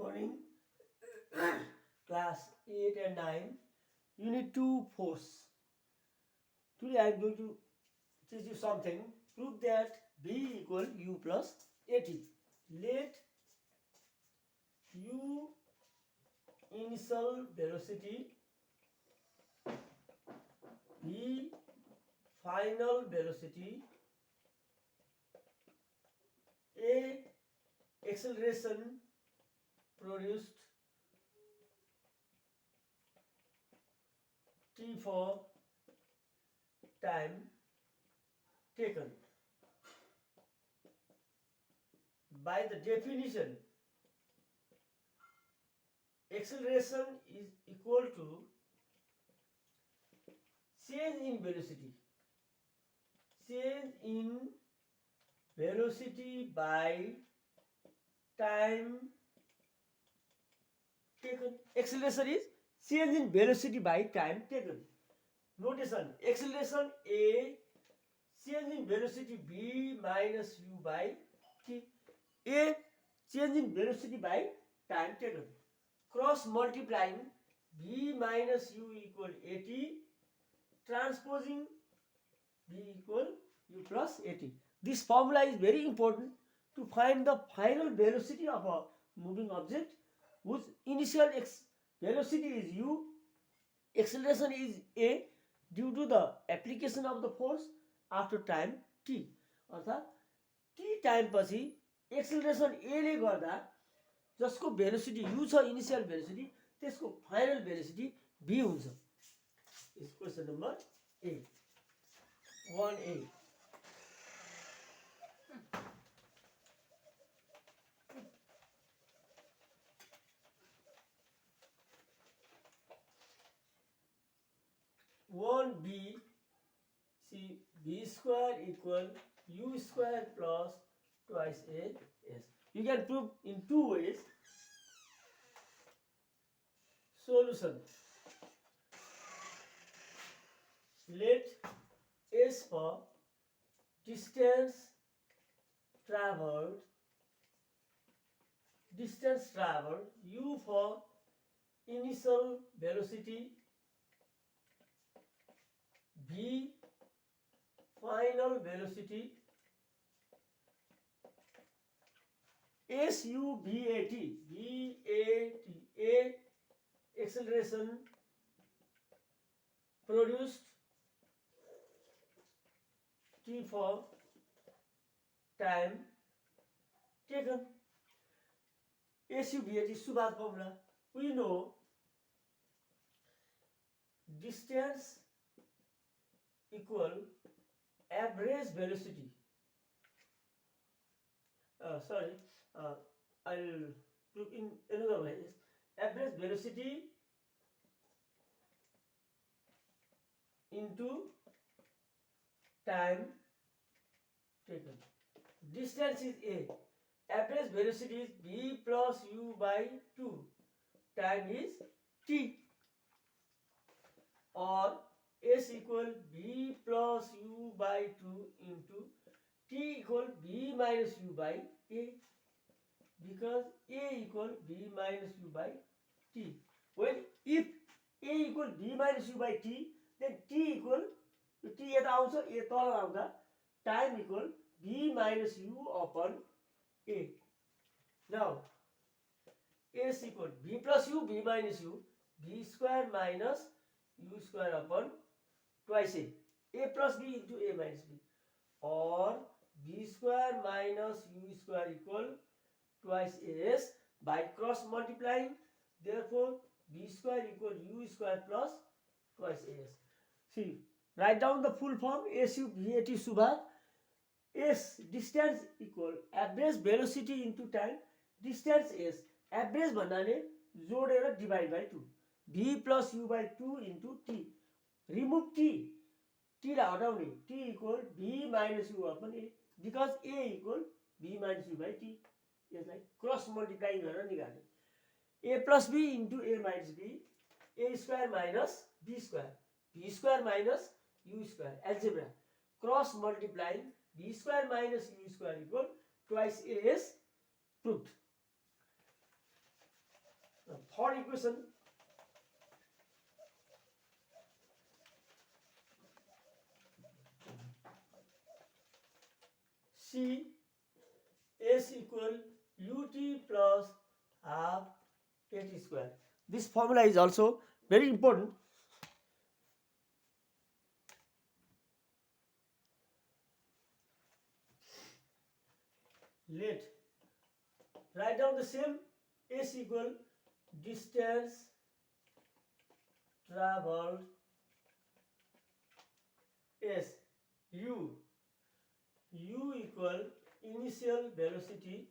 morning. Class 8 and 9, Unit 2 Force. Today I am going to teach you something. Prove that B equal U plus AT. Let U initial velocity B final velocity A acceleration produced T for time taken. By the definition, acceleration is equal to change in velocity. Change in velocity by time taken. Acceleration is change in velocity by time taken. Notation: acceleration A, change in velocity B minus U by T. A, change in velocity by time taken. Cross multiplying B minus U equal AT, transposing B equal U plus AT. This formula is very important to find the final velocity of a moving object whose initial velocity is U, acceleration is A due to the application of the force after time t. अर्थात् t time पछि acceleration a ले गर्दा जसको velocity u छ initial velocity त्यसको final velocity b हुन्छ. Is question number A. 1A. One B, see B square equal U square plus twice A S. You can prove in two ways. Solution: let S for distance traveled, U for initial velocity, B final velocity, SUBAT, A acceleration produced, T for time taken. SUBAT Subha's formula. We know distance equal average velocity. I'll prove in another way. Average velocity into time taken. Distance is A. Average velocity is B plus U by 2. Time is T. Or S equal B plus U by 2 into T equal B minus U by A, because A equal B minus U by T. Well, if A equal B minus U by T, then T equal T यता आउँछ A तल आउँदा time equal B minus U upon A. Now S equal B plus U, B minus U, B square minus U square upon twice A plus B into A minus B, or B square minus U square equal twice AS by cross multiplying. Therefore B square equal U square plus twice AS. See, write down the full form. SUBAT Subha. S distance equal average velocity into time. Distance S average भन्नाले जोडेर divide by 2. B plus U by 2 into T. Remove T. T लाई हटाउने. T equal B minus U upon A, because A equal B minus U by T. यसलाई cross multiplying गरेर निकाल्ने. A plus B into A minus B, A square minus B square, B square minus U square, algebra. Cross multiplying B square minus U square equal twice AS, proved. third equation. C S equal ut plus half at square. This formula is also very important. Let write down the same. S equal distance traveled, S u equal initial velocity,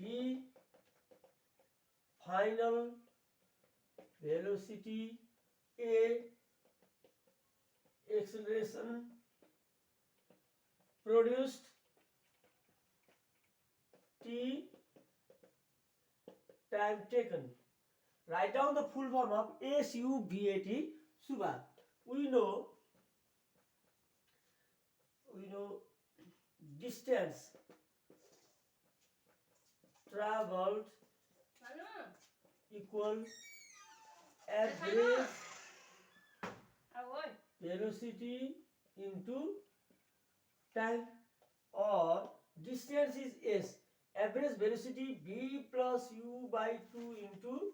V final velocity, A acceleration produced, T time taken. Write down the full form of SUVAT, SUVA. We know distance traveled equal average velocity into time, or distance is S, average velocity V plus U by 2 into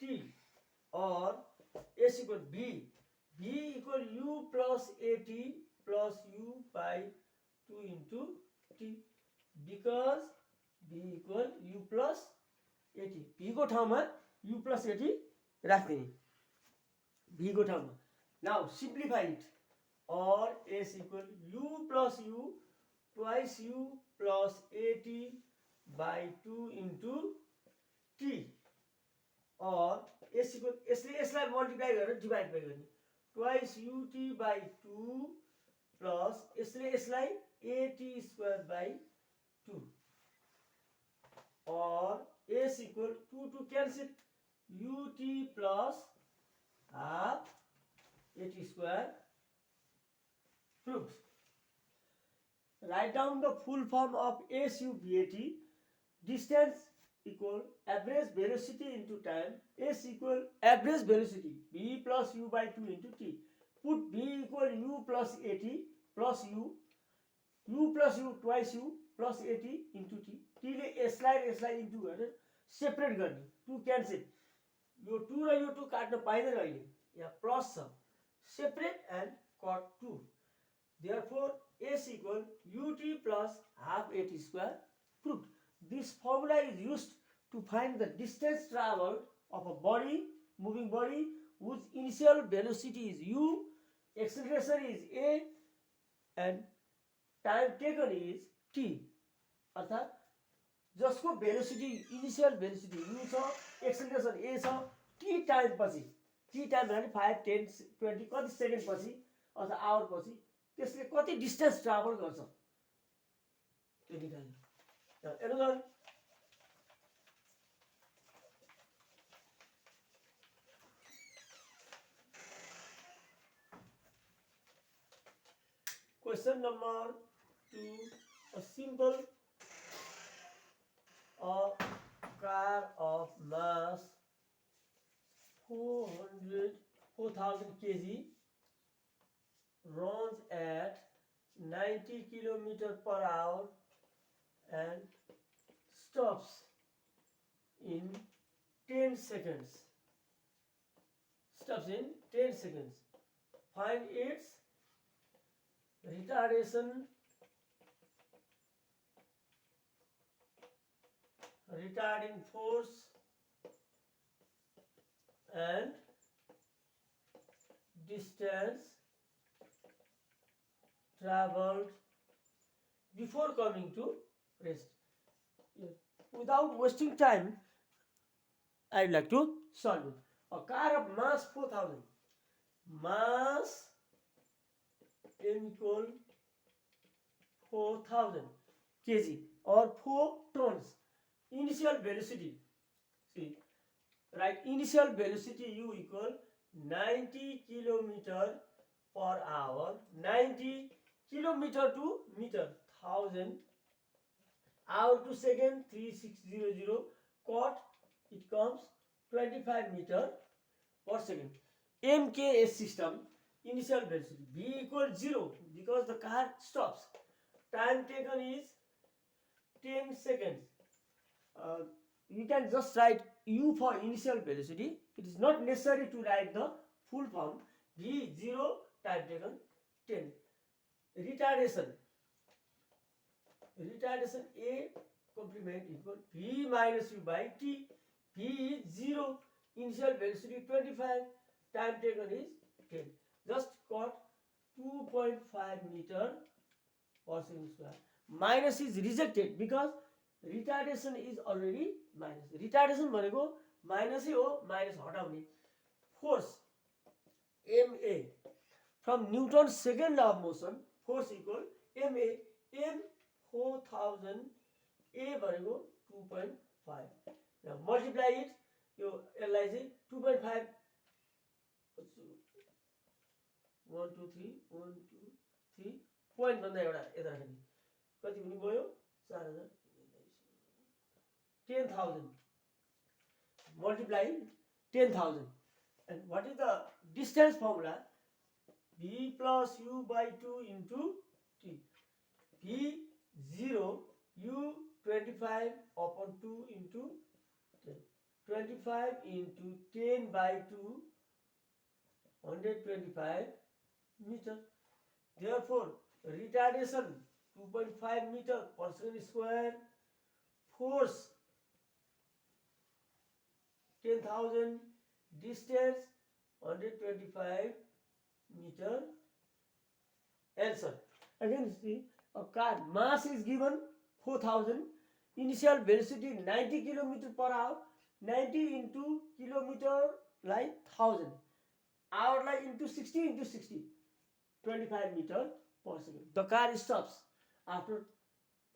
T, or S equal V equal U plus AT plus U by 2 into T, because V equal U plus AT. V को ठाउँमा U plus AT राख्दिने, V को ठाउँमा. Now simplify it, or S equal U plus U twice U plus AT by 2 into T, or S equal S lie multiply गरेर divide by गर्ने, twice UT by 2 plus S lie AT square by 2, or S equal 2 to cancel, UT plus half AT square proved. Write down the full form of SUVAT. Distance equal average velocity into time. S equal average velocity V plus U by 2 into T. Put V equal U plus AT plus U plus U twice U plus AT into T. T ले S लाई into गरेर separate गर्ने, 2 cancel. यो 2 र यो 2 काट्न पाइदैन अहिले, यहाँ plus छ, separate and cot 2. Therefore S equal ut plus half AT square proved. This formula is used to find the distance traveled of a body, moving body, whose initial velocity is u, acceleration is a, and time taken is t. अर्थात् जसको velocity initial velocity u छ, acceleration a छ, t time पछि, t time भने 5 10 20 कति second पछि अथवा our पछि त्यसले कति डिस्टेन्स ट्राभल गर्छ त्यो निकाल्नु. Another question number 2. A simple car of mass 4,000 kg runs at 90 km per hour and stops in 10 seconds. Find its retarding force and distance traveled before coming to rest. Without wasting time, I would like to solve it. A car of mass 4,000, mass M equal 4,000 kg or 4 tons. Initial velocity, see, right, initial velocity u equal 90 km per hour, 90 km to meter, 1000 hour to second 3600, cot it comes 25 meter per second. MKS system, initial velocity v equals 0 because the car stops. Time taken is 10 seconds. You can just write u for initial velocity. It is not necessary to write the full form. V 0, time taken 10. Retardation A complement equal v minus u by t. V is 0, initial velocity 25, time taken is 10. Just got 2.5 meter per second square. Minus is rejected because retardation is already minus. Retardation भनेको minus हो, minus हटाउने. Force MA from Newton's second law of motion, force equal MA. M 4000, A भनेको 2.5. Now multiply it, यो यसलाई चाहिँ 2.5 1 2 3 1 2 3 point भन्दा एउटा यता राख्ने कति हुने भयो 4000 10,000 multiply 10,000. And what is the distance formula? V plus u by 2 into t. V 0, u 25 upon 2 into 10. 25 into 10 by 2, 125 meter. Therefore, retardation 2.5 meter per second square, force 10,000, distance 125 meter. Answer. Again, see, a car mass is given 4,000, initial velocity 90 km per hour, 90 into kilometer like 1,000, hour like into 60 into 60, 25 meter per second. The car stops after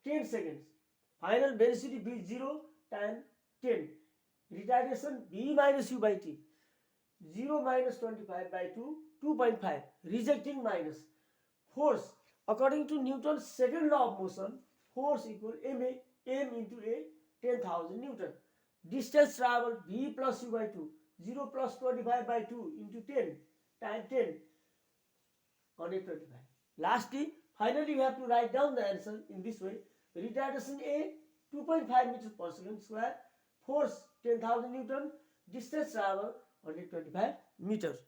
10 seconds. Final velocity v 0, time 10. Retardation v minus u by t. 0 minus 25 by 2, 2.5. Rejecting minus. Force, according to Newton's second law of motion, force equal ma, m into a, 10,000 Newton. Distance traveled v plus u by 2. 0 plus 25 by 2 into 10, time 10, 125. Lastly, finally we have to write down the answer in this way. Retardation A 2.5 meters per second square, force 10,000 Newton, distance travel 125 meters.